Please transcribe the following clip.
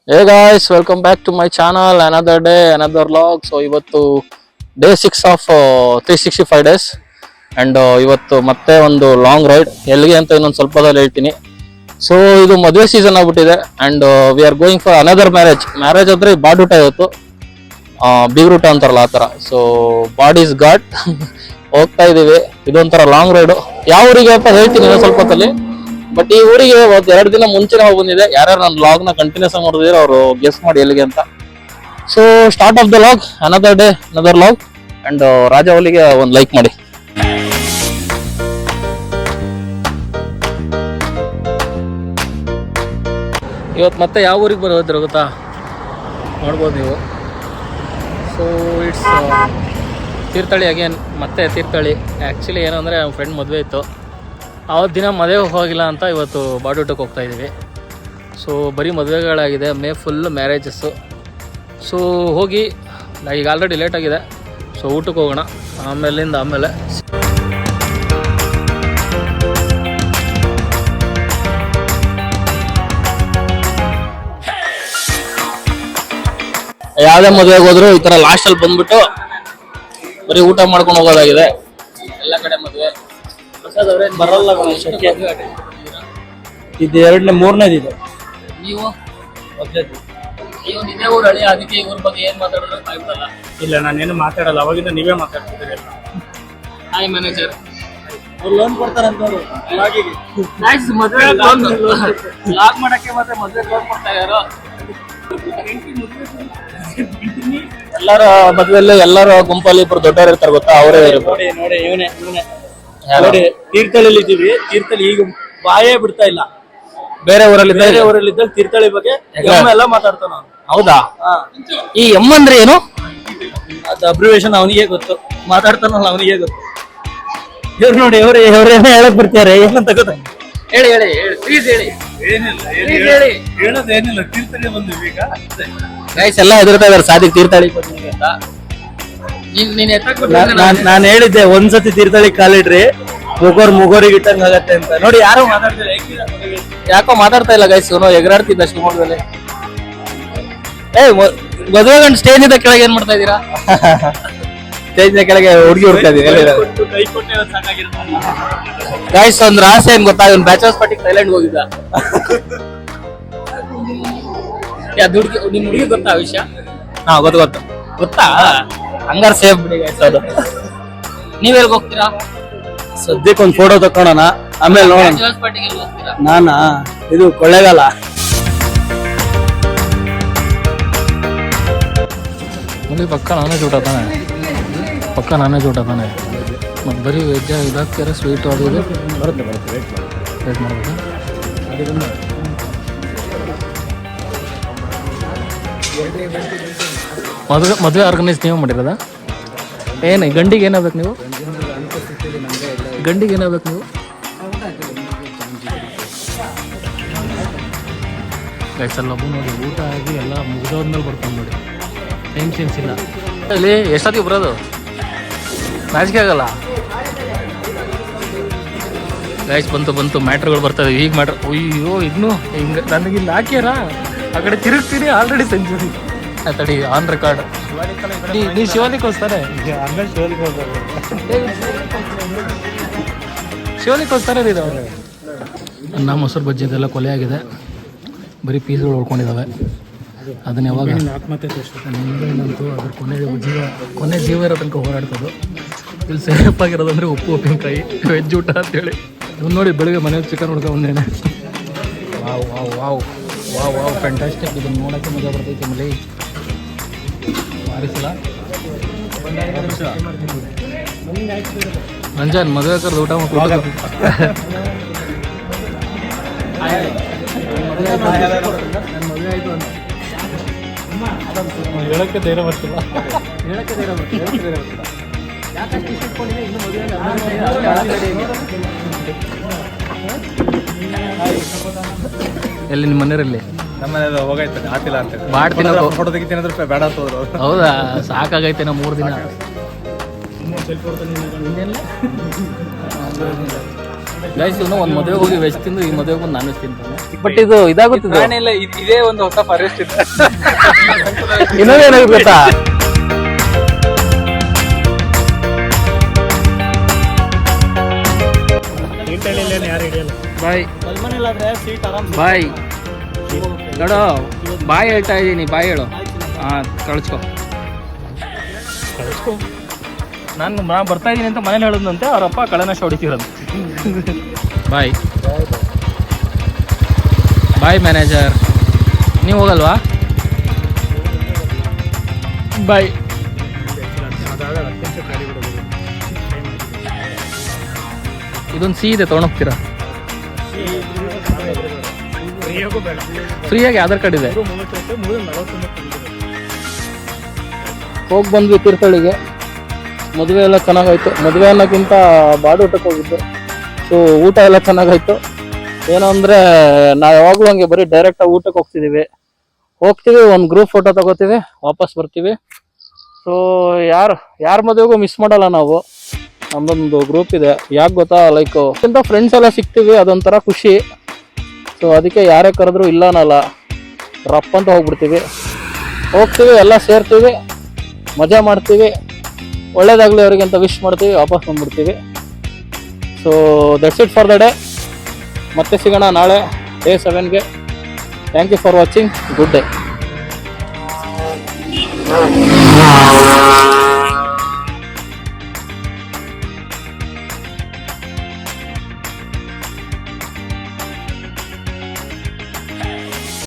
Hey guys, welcome back to my channel. Another day, another vlog. So ಇವತ್ತು day 6 of 365 days and ಇವತ್ತು ಮತ್ತೆ ಒಂದು long ride ಎಲ್ಲಿಗೆ ಅಂತ ಇನ್ನೊಂದು ಸ್ವಲ್ಪದಲ್ಲಿ ಹೇಳ್ತೀನಿ. ಸೊ ಇದು ಮದುವೆ ಸೀಸನ್ ಆಗ್ಬಿಟ್ಟಿದೆ and we are going for another marriage ಅಂದ್ರೆ ಬಾಡೂಟ ಇವತ್ತು, ಬೀಗ್ರೂಟ ಅಂತಾರಲ್ಲ ಆ ಥರ. ಸೊ ಬಾಡ್ ಈಸ್ ಗಾಡ್ ಹೋಗ್ತಾ ಇದೀವಿ. ಇದೊಂಥರ ಲಾಂಗ್ ರೈಡು. ಯಾವ ಊರಿಗೆ ಅಂತ ಹೇಳ್ತೀನಿ ಇನ್ನೊಂದು ಸ್ವಲ್ಪ ಹೊತ್ತಲ್ಲಿ. ಬಟ್ ಈ ಊರಿಗೆ ಒಂದು 2 ದಿನ ಮುಂಚೆನೇ ಹೋಗಿ ಬಂದಿದೆ. ಯಾರ್ಯಾರು ನನ್ನ ಲಾಗ್ ನ ಕಂಟಿನ್ಯೂಸ್ ಆಗಿ ನೋಡಿದ್ರೆ ಅವರು ಗೆಸ್ ಮಾಡಿ ಎಲ್ಲಿಗೆ ಅಂತ. So start of the log, another day another log and ರಾಜವಲ್ಲಿಗೆ ಒಂದು ಲೈಕ್ ಮಾಡಿ. ಇವತ್ತು ಮತ್ತೆ ಯಾವ ಊರಿಗೆ ಬರೋದ್ರ ಗೊತ್ತಾ, ನೋಡ್ಬೋದು ನೀವು. ಸೊ ಇಟ್ಸ್ ತೀರ್ಥಹಳ್ಳಿ ಅಗೇನ್, ಮತ್ತೆ ತೀರ್ಥಹಳ್ಳಿ. ಆ್ಯಕ್ಚುಲಿ ಏನಂದರೆ ನಮ್ಮ ಫ್ರೆಂಡ್ ಮದುವೆ ಇತ್ತು, ಆವತ್ತು ದಿನ ಮದುವೆಗೆ ಹೋಗಿಲ್ಲ ಅಂತ ಇವತ್ತು ಬಾಡೂಟಕ್ಕೆ ಹೋಗ್ತಾ ಇದ್ದೀವಿ. ಸೊ ಬರೀ ಮದುವೆಗಳಾಗಿದೆ, ಮೇ ಫುಲ್ ಮ್ಯಾರೇಜಸ್ಸು. ಸೊ ಹೋಗಿ ಈಗ ಆಲ್ರೆಡಿ ಲೇಟ್ ಆಗಿದೆ. ಸೊ ಊಟಕ್ಕೆ ಹೋಗೋಣ ಆಮೇಲೆ ಯಾವುದೇ ಮದುವೆಗೆ ಹೋದ್ರು ಈ ಥರ ಲಾಸ್ಟಲ್ಲಿ ಬಂದ್ಬಿಟ್ಟು ಬರೀ ಊಟ ಮಾಡ್ಕೊಂಡು ಹೋಗೋದಾಗಿದೆ. ಎಲ್ಲ ಕಡೆ ಮದುವೆ ಬರಲ್ಲ. ಇದು 2ನೇ 3ನೇದು ಇದೆ. ನೀವು ಇದೇ ಊರು ಹಳ್ಳಿ, ಅದಕ್ಕೆ ಈ ಊರ ಬಗ್ಗೆ ಏನ್ ಮಾತಾಡಿದ್ರು ಆಗ್ಬಿಡಲ್ಲ. ಇಲ್ಲ, ನಾನೇನು ಮಾತಾಡಲ್ಲ, ಅವಾಗಿಂದ ನೀವೇ ಮಾತಾಡ್ತಿದ್ದೀರಿ. ಹಾಯ್ ಮ್ಯಾನೇಜರ್, ಅವ್ರು ಲೋನ್ ಕೊಡ್ತಾರಂತವ್ರು ಲಾಗಿಗೆ. ಮದುವೆ ಲಾಗ್ ಮಾಡಕ್ಕೆ ಮತ್ತೆ ಮದುವೆ ಲೋನ್ ಕೊಡ್ತಾ ಇದಾರೋ. ಎಲ್ಲರ ಮದುವೆಯಲ್ಲಿ ಎಲ್ಲರ ಗುಂಪಲ್ಲಿ ಇಬ್ರು ದೊಡ್ಡವರು ಇರ್ತಾರೆ ಗೊತ್ತಾ, ಅವರೇ. ನೋಡಿ ನೋಡಿ, ಇವನೇ ನೋಡಿ. ತೀರ್ಥಹಳ್ಳಿಲಿ ಇದ್ದೀವಿ. ತೀರ್ಥಹಳ್ಳಿ ಈಗ ಬಾಯೇ ಬಿಡ್ತಾ ಇಲ್ಲ. ಬೇರೆ ಊರಲ್ಲಿದ್ದಾಗ ತೀರ್ಥಹಳ್ಳಿ ಬಗ್ಗೆ ಎಲ್ಲ ಮಾತಾಡ್ತಾನ ಅವನು. ಹೌದಾ? ಈ ಎಮ್ ಅಂದ್ರೆ ಏನು? ಅದು ಅಬ್ರಿವೇಶನ್ ಅವನಿಗೆ ಗೊತ್ತು, ಮಾತಾಡ್ತಾನಲ್ಲ ಅವನಿಗೆ ಗೊತ್ತು. ಇವ್ರು ನೋಡಿ, ಅವ್ರೇನೋ ಹೇಳಕ್ ಬರ್ತಾರೆ, ಏನಂತ ಗೊತ್ತ? ಹೇಳಿ ಪ್ಲೀಸ್ ಹೇಳಿ. ಹೇಳೋದೇನಿಲ್ಲ, ತೀರ್ಥಹಳ್ಳಿ ಬಂದಿವಿ ಈಗ. ಗೈಸ್ ಎಲ್ಲ ಹೆದರ್ತಾ ಇದಾರೆ ಸಾದಿಕ್ ತೀರ್ಥಹಳ್ಳಿ ಬಂದಿವಿ ಅಂತ. ನಾನು ಹೇಳಿದ್ದೆ ಒಂದ್ಸತಿ ತೀರ್ಥಹಳ್ಳಿ ಕಾಲಿಡ್ರಿ ಮುಗೋರಿಗೆ ಇಟ್ಟಂಗ ಆಗತ್ತೆ ಅಂತ. ನೋಡಿ ಯಾರು ಮಾತಾಡ್ತಾರೆ, ಯಾಕೋ ಮಾತಾಡ್ತಾ ಇಲ್ಲ ಗೈಸ್. ಇವನು ಎಗರಾಡ್ತಿದ್ದ ಶಿವಮೊಗ್ಗದಲ್ಲಿ. ಮದುವೆ ಗಂಡು ಸ್ಟೇಜ್ ಇದ್ದ ಕೆಳಗೆ ಏನ್ ಮಾಡ್ತಾ ಇದೀರಾ? ಸ್ಟೇಜ್ ಕೆಳಗೆ ಹುಡುಗಿ ಹುಡ್ತಾ ಇದೀವಿ. ಗೈಸ್ ಒಂದ್ ರಹಸ್ಯ ಏನ್ ಗೊತ್ತಾ, ಇವ್ನು ಬ್ಯಾಚಲರ್ಸ್ ಪಾರ್ಟಿಗೆ ಥೈಲ್ಯಾಂಡ್ ಹೋಗಿದ್ದ. ನಿಮ್ ಹುಡುಗಿ ಗೊತ್ತಾ ವಿಷಯ? ಹಾ ಗೊತ್ತಾ? ಹಂಗಾರ ಸೇಫ್ ಬಿಡಿ ಗೈಸ್. ಅದು ನೀವೆಲ್ಗ ಹೋಗ್ತೀರಾ? ಸದ್ಯಕ್ಕೆ ಒಂದು ಫೋಟೋ ತಕೊಳ್ಳೋಣ, ಆಮೇಲೆ ನೋಡೋಣ. ನಾನಾ ಇದು ಕೊಳ್ಳೇಗಾಲ. ಪಕ್ಕ ನಾನೇ ಊಟ ತಾನೆ. ಮತ್ತು ಬರೀ ವೆಜ್ ಇದಾಗ್ತೀರ, ಸ್ವೀಟು ಅದು ಇದು ಬರುತ್ತೆ. ವೇಟ್ ಮಾಡ್ಬೇಕು. ಮದುವೆ ಆರ್ಗನೈಸ್ ನೀವು ಮಾಡಿರೋದ? ಏನು ಗಂಡಿಗೆ ಏನಾಗಬೇಕು ನೀವು? ಗೈಸಲ್ಲೊಬ್ಬ ನೋಡಿ, ಊಟ ಆಗಿ ಎಲ್ಲ ಮುಗಿದೋದ್ಮೇಲೆ ಬರ್ತಾನೆ ನೋಡಿ. ಟೆನ್ಷನ್ಸ್ ಇಲ್ಲ. ಅಲ್ಲಿ ಎಷ್ಟೊತ್ತಿಗೆ ಬರೋದು? ನಾಚಿಕೆ ಆಗಲ್ಲ ಗೈಸ್. ಬಂತು ಮ್ಯಾಟ್ರ್ಗಳು ಬರ್ತದೆ. ಈಗ ಮ್ಯಾಟ್ರ್, ಅಯ್ಯೋ ಇನ್ನೂ ಹಿಂಗೆ ನನಗೆ ಇಲ್ಲಿ ಹಾಕ್ಯಾರ, ಆ ಕಡೆ ತಿರುಗ್ತೀನಿ. ಆಲ್ರೆಡಿ ಸೆಂಚುರಿ ತಡಿ, ಆನ್ ರೆಕಾರ್ಡ್. ನೀವು ಶಿವಾಲಿಗೋಸ್ತಾರೆ ಇದು. ಅನ್ನ ಮೊಸರು ಬಜ್ಜಿ ಇದೆಲ್ಲ ಕೊಲೆ ಆಗಿದೆ, ಬರೀ ಪೀಸ್ಗಳು ಉಳ್ಕೊಂಡಿದ್ದಾವೆ. ಅದನ್ನ ಯಾವಾಗ ನಿಂಬೆಹಣ್ಣಂತೂ ಅದ್ರ ಕೊನೆ ಜೀವ ಇರೋ ತನಕ ಹೋರಾಡ್ತದೆ. ಇಲ್ಲಿ ಸೇಫ್ ಆಗಿರೋದಂದ್ರೆ ಉಪ್ಪಿನಕಾಯಿ ವೆಜ್ ಊಟ ಅಂತೇಳಿ. ಇವ್ನು ನೋಡಿ, ಬೆಳಿಗ್ಗೆ ಮನೇಲಿ ಚಿಕನ್ ಹುಡ್ಕ ಒಂದೇನೆ. Wow fantastic. ಇದನ್ನು ನೋಡೋಕ್ಕೆ ಮಜಾ ಬರ್ತೈತೆ. ಮಲ್ಲಿ ಮಾರಿಸಲ ರಂಜಾನ್ ಮದುವೆ ಕರೆದು ಊಟ ಮಾಡ್ಕೊಂಡು ಮದುವೆ ಆಯಿತು ಅಂತ ಹೇಳಕ್ಕೆ ಧೈರ್ಯ ಬರ್ತಿಲ್ಲ. ಯಾಕಷ್ಟು ಇಷ್ಟಪಟ್ಟಿದೆ ಇನ್ನು ಮದುವೆ ಎಲ್ಲಿ ನಿಮ್ಮ ಮನೆಯವರಲ್ಲಿ? ನಮ್ಮನೇಲಿ ಹೋಗೈತೆ, ಆತಿಲ್ಲ ಅಂತ ಮಾಡ್ತೀನಿ. ಫೋಟೋ ತೆಗಿತೀನಿ ಅಂದ್ರೆ ಬೇಡ ಅಂತಂದ್ರು. ಹೌದಾ? ಸಾಕಾಗೈತೆ ನಾ 3 ದಿನ. ಗೈಸ್ ಇವನು ಒಂದು ಮದುವೆಗೆ ಹೋಗಿ ವೆಜ್ ತಿಂದು ಈ ಮದುವೆಗೆ ಬಂದು ನಾನ್ ವೆಜ್ ತಿಂತಾನೆ. ಬಟ್ ಇದು ಇದಾಗುತ್ತಿದೆ. ನಾನೆಲ್ಲ ಇದೇ ಒಂದು ಹೊಸ ಫಾರೆಸ್ಟ್ ಇದೆ. ಇನ್ನೊಂದು ಏನಾಗುತ್ತೆ ಗೊತ್ತಾ, ಬಾಯ್ ಮಲ್ಮನೇಲಾದ್ರೆ ಸೀಟ್ ಆರಾಮ್ ಬಾಯ್ ನೋಡು, ಬಾಯ್ ಹೇಳ್ತಾ ಇದ್ದೀನಿ, ಬಾಯ್ ಹೇಳು. ಹಾಂ ಕಳಿಸ್ಕೊ. ನಾನು ಬರ್ತಾ ಇದ್ದೀನಿ ಅಂತ ಮನೇಲಿ ಹೇಳಿದಂತೆ ಅವರಪ್ಪ ಕಳೆನಶ ಹೊಡಿತಿರೋದು. ಬಾಯ್ ಬಾಯ್ ಮ್ಯಾನೇಜರ್. ನೀವು ಹೋಗಲ್ವಾ? ಬಾಯ್. ಇದೊಂದು ಸಿ ಇದೆ, ತೊಗೊಂಡೋಗ್ತೀರಾ? ಫ್ರೀಯಾಗಿ ಆಧಾರ್ ಕಾರ್ಡ್ ಇದೆ. ಹೋಗಿ ಬಂದ್ವಿ ತೀರ್ಥಹಳ್ಳಿಗೆ. ಮದುವೆ ಎಲ್ಲ ಚೆನ್ನಾಗಾಯ್ತು. ಮದುವೆ ಅನ್ನೋಕ್ಕಿಂತ ಬಾಡೂಟಕ್ಕೆ ಹೋಗಿದ್ದು. ಸೊ ಊಟ ಎಲ್ಲ ಚೆನ್ನಾಗಾಯ್ತು. ಏನೋ ಅಂದರೆ ನಾವು ಯಾವಾಗಲೂ ಹಂಗೆ ಬರೀ ಡೈರೆಕ್ಟಾಗಿ ಊಟಕ್ಕೆ ಹೋಗ್ತಿದ್ದೀವಿ, ಒಂದು ಗ್ರೂಪ್ ಫೋಟೋ ತಗೋತೀವಿ, ವಾಪಸ್ ಬರ್ತೀವಿ. ಸೊ ಯಾರ ಮದುವೆಗೂ ಮಿಸ್ ಮಾಡಲ್ಲ ನಾವು. ನಮ್ಮದೊಂದು ಗ್ರೂಪ್ ಇದೆ. ಯಾಕೆ ಗೊತ್ತಾ, ಲೈಕ್ ಇಂಥ ಫ್ರೆಂಡ್ಸ್ ಎಲ್ಲ ಸಿಗ್ತೀವಿ, ಅದೊಂಥರ ಖುಷಿ. ಸೊ ಅದಕ್ಕೆ ಯಾರೇ ಕರೆದ್ರು ಇಲ್ಲ ಅನ್ನಲ್ಲ, ರಪ್ ಅಂತ ಹೋಗ್ಬಿಡ್ತೀವಿ, ಹೋಗ್ತೀವಿ, ಎಲ್ಲ ಸೇರ್ತೀವಿ, ಮಜಾ ಮಾಡ್ತೀವಿ, ಒಳ್ಳೇದಾಗಲಿ ಅವರಿಗೆ ಅಂತ ವಿಶ್ ಮಾಡ್ತೀವಿ, ವಾಪಸ್ ಬಂದ್ಬಿಡ್ತೀವಿ. So that's it for the day. ಮತ್ತೆ ಸಿಗೋಣ ನಾಳೆ ಡೇ 7ಗೆ. Thank you for watching. Good day.